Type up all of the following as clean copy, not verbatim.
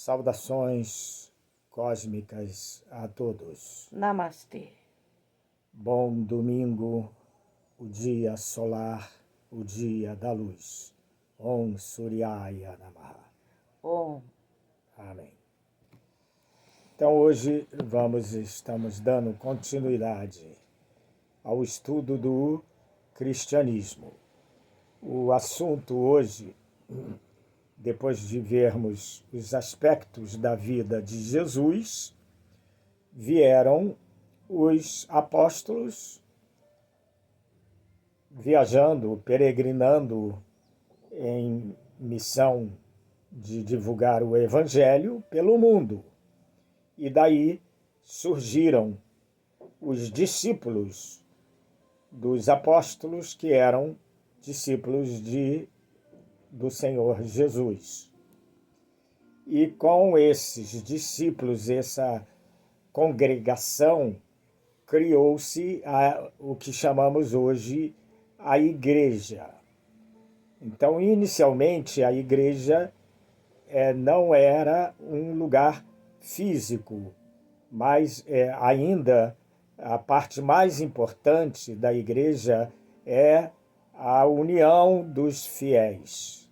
Saudações cósmicas a todos. Namastê. Bom domingo, o dia solar, o dia da luz. Om Suryaya Namaha. Om. Amém. Então hoje estamos dando continuidade ao estudo do cristianismo. O assunto hoje, depois de vermos os aspectos da vida de Jesus, vieram os apóstolos viajando, peregrinando em missão de divulgar o Evangelho pelo mundo. E daí surgiram os discípulos dos apóstolos, que eram discípulos do Senhor Jesus. E com esses discípulos, essa congregação, criou-se o que chamamos hoje a igreja. Então, inicialmente, a igreja não era um lugar físico, mas ainda a parte mais importante da igreja é a união dos fiéis,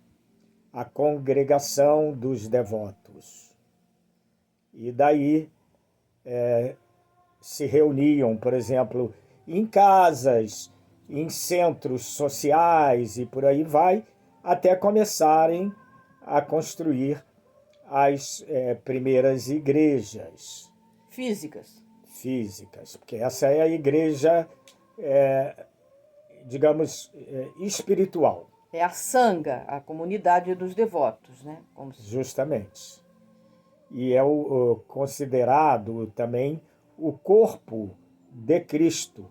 a congregação dos devotos. E daí se reuniam, por exemplo, em casas, em centros sociais e por aí vai, até começarem a construir as primeiras igrejas. Físicas, porque essa é a igreja, digamos, espiritual. É a sanga, a comunidade dos devotos, né? Justamente. E é considerado também o corpo de Cristo,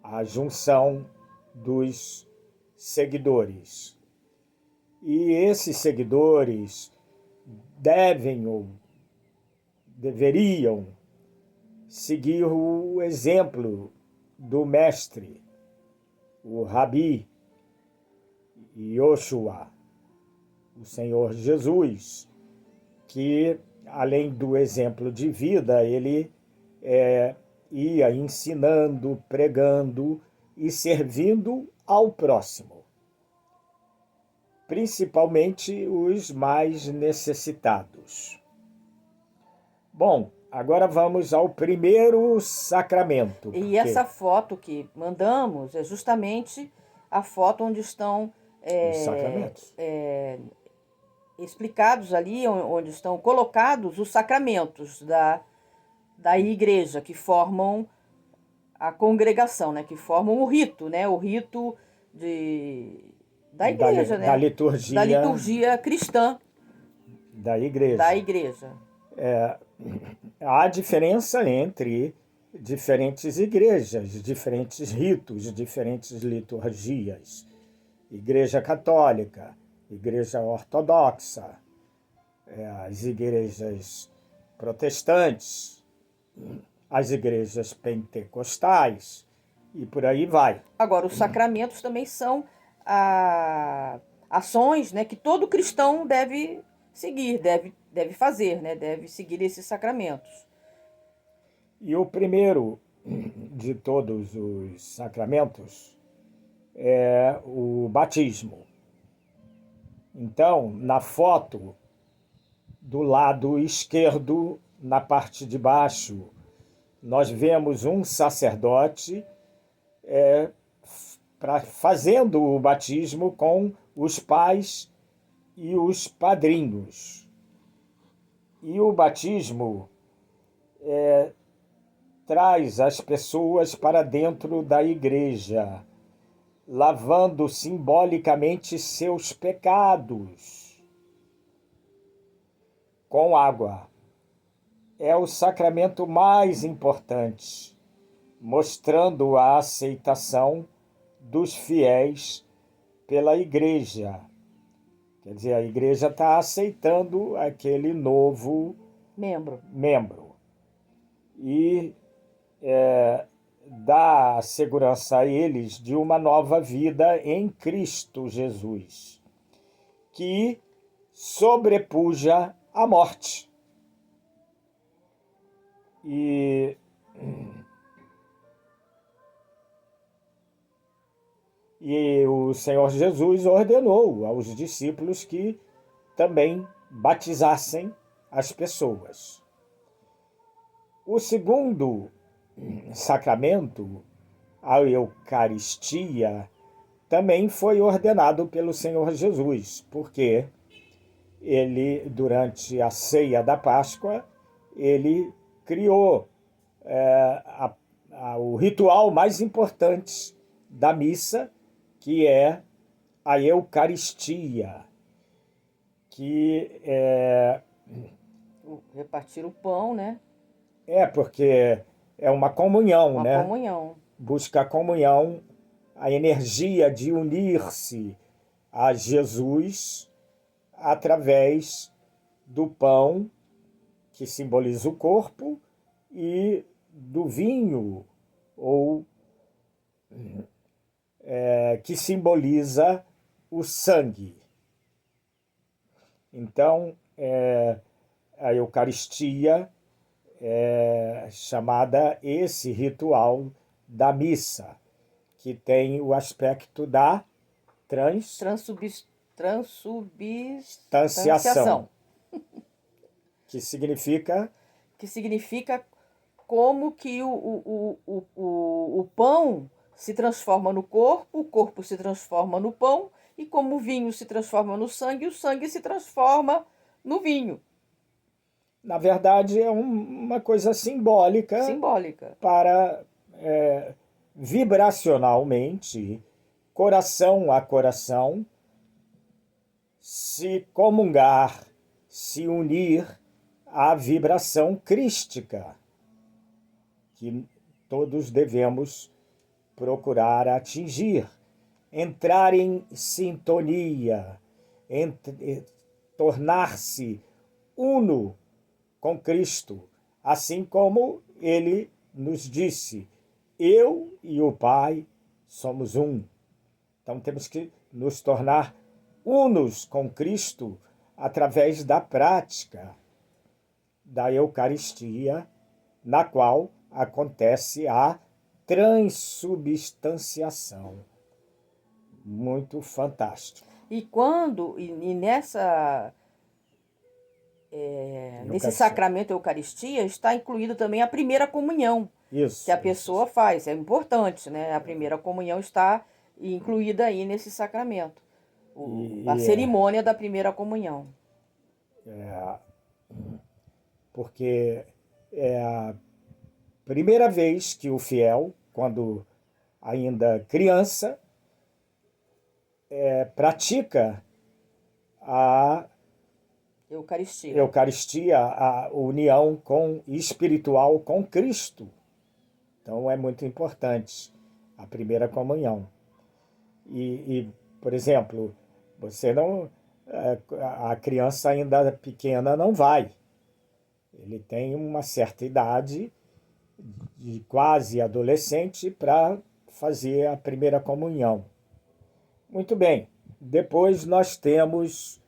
a junção dos seguidores. E esses seguidores devem ou deveriam seguir o exemplo do mestre, o Rabi Yoshua, o Senhor Jesus, que, além do exemplo de vida, ele ia ensinando, pregando e servindo ao próximo, principalmente os mais necessitados. Bom, agora vamos ao primeiro sacramento. E essa foto que mandamos é justamente a foto onde estão os sacramentos. Explicados ali, onde estão colocados os sacramentos da igreja, que formam a congregação, né? Que formam o rito, né? O rito da igreja, né? Da liturgia. Da liturgia cristã. Da igreja. Da igreja. Há diferença entre diferentes igrejas, diferentes ritos, diferentes liturgias. Igreja católica, igreja ortodoxa, as igrejas protestantes, as igrejas pentecostais e por aí vai. Agora, os sacramentos também são ações, né, que todo cristão deve seguir, deve fazer, né, deve seguir esses sacramentos. E o primeiro de todos os sacramentos é o batismo. Então, na foto, do lado esquerdo, na parte de baixo, nós vemos um sacerdote fazendo o batismo com os pais e os padrinhos. E o batismo traz as pessoas para dentro da igreja, lavando simbolicamente seus pecados com água. É o sacramento mais importante, mostrando a aceitação dos fiéis pela igreja. Quer dizer, a igreja está aceitando aquele novo membro. E dá segurança a eles de uma nova vida em Cristo Jesus, que sobrepuja a morte. E o Senhor Jesus ordenou aos discípulos que também batizassem as pessoas. O segundo sacramento, a Eucaristia, também foi ordenado pelo Senhor Jesus, porque ele, durante a ceia da Páscoa, ele criou o ritual mais importante da missa, que é a Eucaristia, que repartir o pão, né? Porque é uma comunhão, Uma né? comunhão. Busca a comunhão, a energia de unir-se a Jesus através do pão, que simboliza o corpo, e do vinho, ou que simboliza o sangue. Então, a Eucaristia é chamada esse ritual da missa, que tem o aspecto da transubstanciação, que significa como que o pão se transforma no corpo, o corpo se transforma no pão, e como o vinho se transforma no sangue, o sangue se transforma no vinho. Na verdade, é uma coisa simbólica para vibracionalmente, coração a coração, se comungar, se unir à vibração crística, que todos devemos procurar atingir, entrar em sintonia, tornar-se uno com Cristo, assim como ele nos disse: eu e o Pai somos um. Então temos que nos tornar unos com Cristo através da prática da Eucaristia, na qual acontece a transubstanciação. Muito fantástico. Nesse sacramento Eucaristia está incluído também a primeira comunhão. Isso, que a pessoa faz. É importante, né? A primeira comunhão está incluída aí nesse sacramento. A cerimônia da primeira comunhão. Porque é a primeira vez que o fiel, quando ainda criança, pratica a Eucaristia, a união espiritual com Cristo. Então é muito importante a primeira comunhão. Por exemplo, você não, a criança ainda pequena não vai. Ele tem uma certa idade, de quase adolescente, para fazer a primeira comunhão. Muito bem. Depois nós temos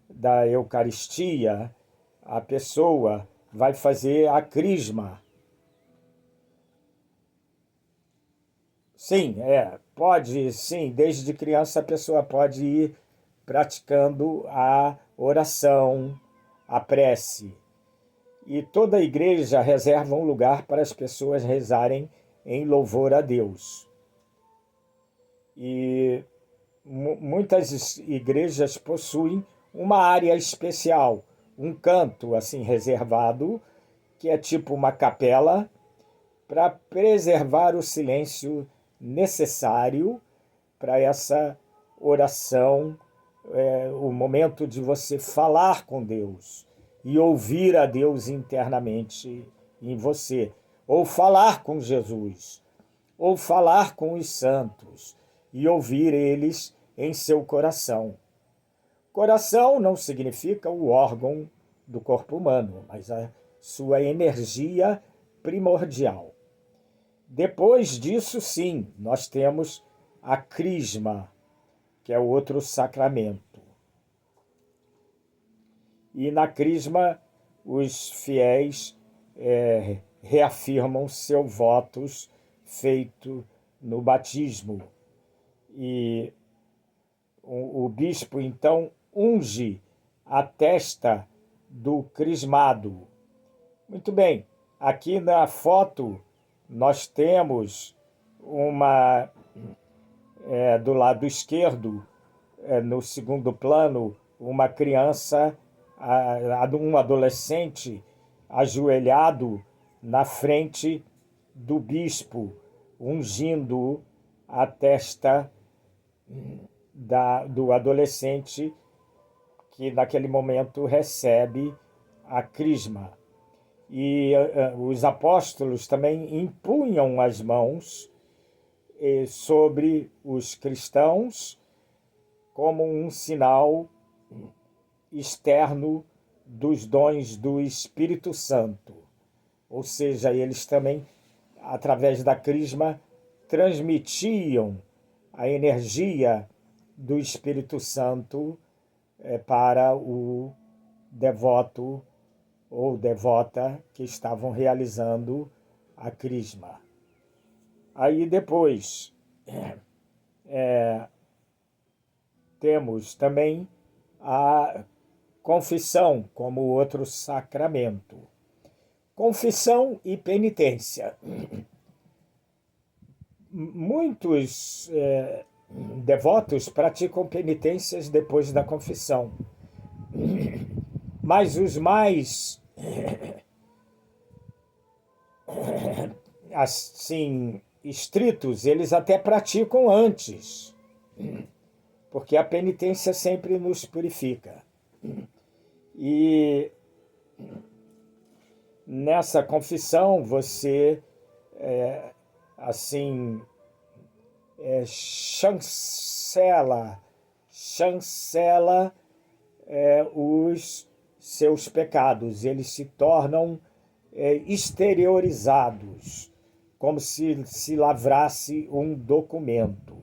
da Eucaristia, a pessoa vai fazer a crisma. Sim, pode, sim, desde criança a pessoa pode ir praticando a oração, a prece. E toda a igreja reserva um lugar para as pessoas rezarem em louvor a Deus. E muitas igrejas possuem uma área especial, um canto assim reservado, que é tipo uma capela, para preservar o silêncio necessário para essa oração, o momento de você falar com Deus e ouvir a Deus internamente em você, ou falar com Jesus, ou falar com os santos e ouvir eles em seu coração. Coração não significa o órgão do corpo humano, mas a sua energia primordial. Depois disso, sim, nós temos a crisma, que é outro sacramento. E na crisma, os fiéis reafirmam seus votos feitos no batismo. E o bispo, então, unge a testa do crismado. Muito bem, aqui na foto nós temos do lado esquerdo, no segundo plano, uma criança, um adolescente ajoelhado na frente do bispo, ungindo a testa do adolescente que naquele momento recebe a crisma. E os apóstolos também impunham as mãos sobre os cristãos como um sinal externo dos dons do Espírito Santo. Ou seja, eles também, através da crisma, transmitiam a energia do Espírito Santo para o devoto ou devota que estavam realizando a crisma. Aí depois temos também a confissão como outro sacramento. Confissão e penitência. Muitos devotos praticam penitências depois da confissão, mas os mais assim estritos, eles até praticam antes, porque a penitência sempre nos purifica. E nessa confissão você chancela os seus pecados, eles se tornam exteriorizados, como se lavrasse um documento.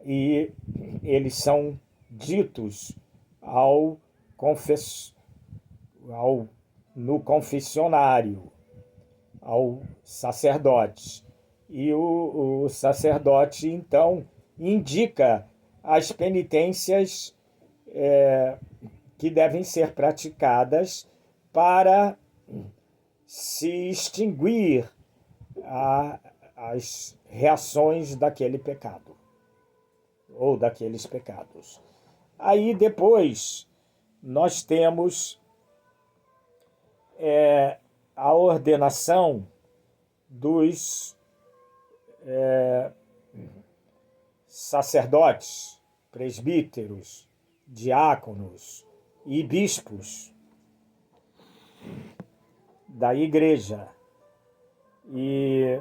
E eles são ditos no confessionário, ao sacerdote. E o sacerdote, então, indica as penitências que devem ser praticadas para se extinguir as reações daquele pecado, ou daqueles pecados. Aí depois nós temos a ordenação dos sacerdotes, presbíteros, diáconos e bispos da igreja. E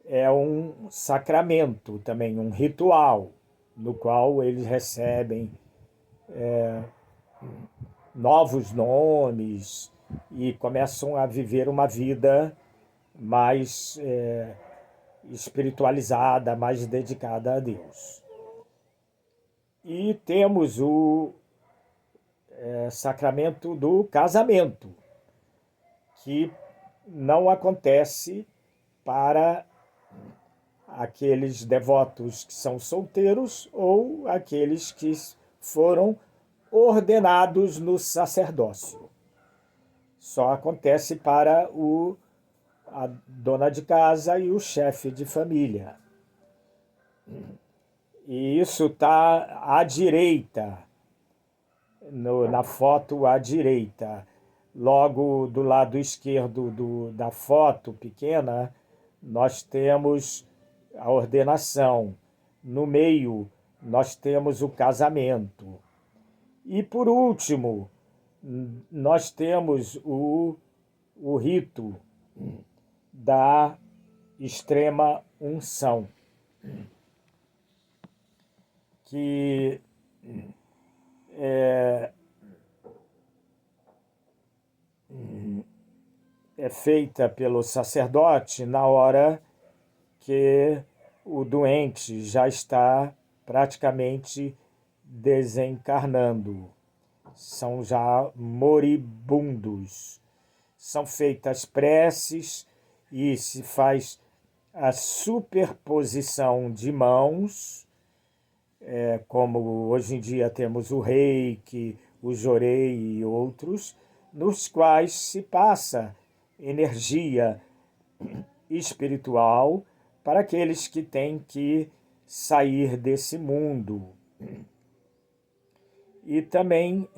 é um sacramento também, um ritual, no qual eles recebem novos nomes e começam a viver uma vida mais espiritualizada, mais dedicada a Deus. E temos o sacramento do casamento, que não acontece para aqueles devotos que são solteiros ou aqueles que foram ordenados no sacerdócio. Só acontece para a dona de casa e o chefe de família. E isso está à direita, na foto à direita. Logo do lado esquerdo da foto pequena, nós temos a ordenação. No meio, nós temos o casamento. E, por último, nós temos o rito da extrema unção, que é feita pelo sacerdote na hora que o doente já está praticamente desencarnando. São já moribundos. São feitas preces e se faz a superposição de mãos, como hoje em dia temos o Reiki, o Jorei e outros, nos quais se passa energia espiritual para aqueles que têm que sair desse mundo. E também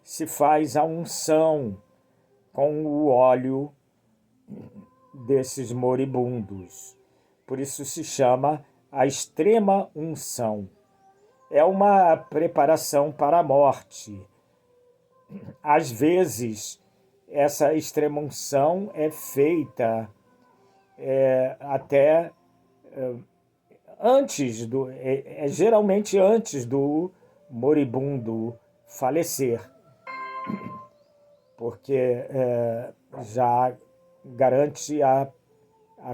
se faz a unção com o óleo desses moribundos. Por isso se chama a extrema unção. É uma preparação para a morte. Às vezes, essa extrema unção é feita até antes geralmente antes do moribundo falecer, porque já garante a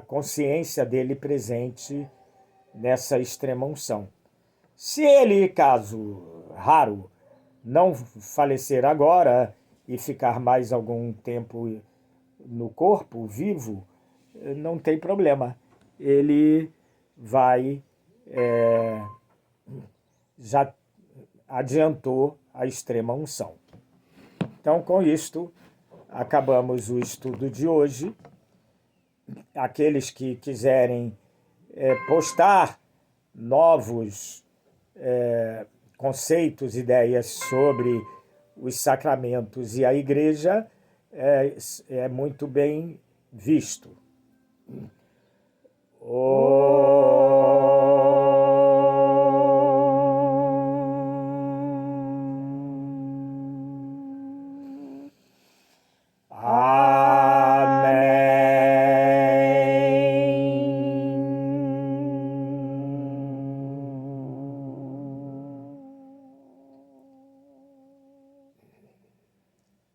consciência dele presente nessa extrema unção. Se ele, caso raro, não falecer agora e ficar mais algum tempo no corpo, vivo, não tem problema. Ele vai, já adiantou a extrema unção. Então, com isto, acabamos o estudo de hoje. Aqueles que quiserem postar novos conceitos, ideias sobre os sacramentos e a igreja, é muito bem visto.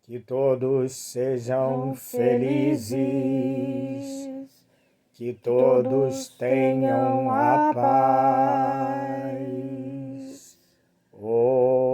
Que todos sejam felizes, que todos tenham a paz. Om.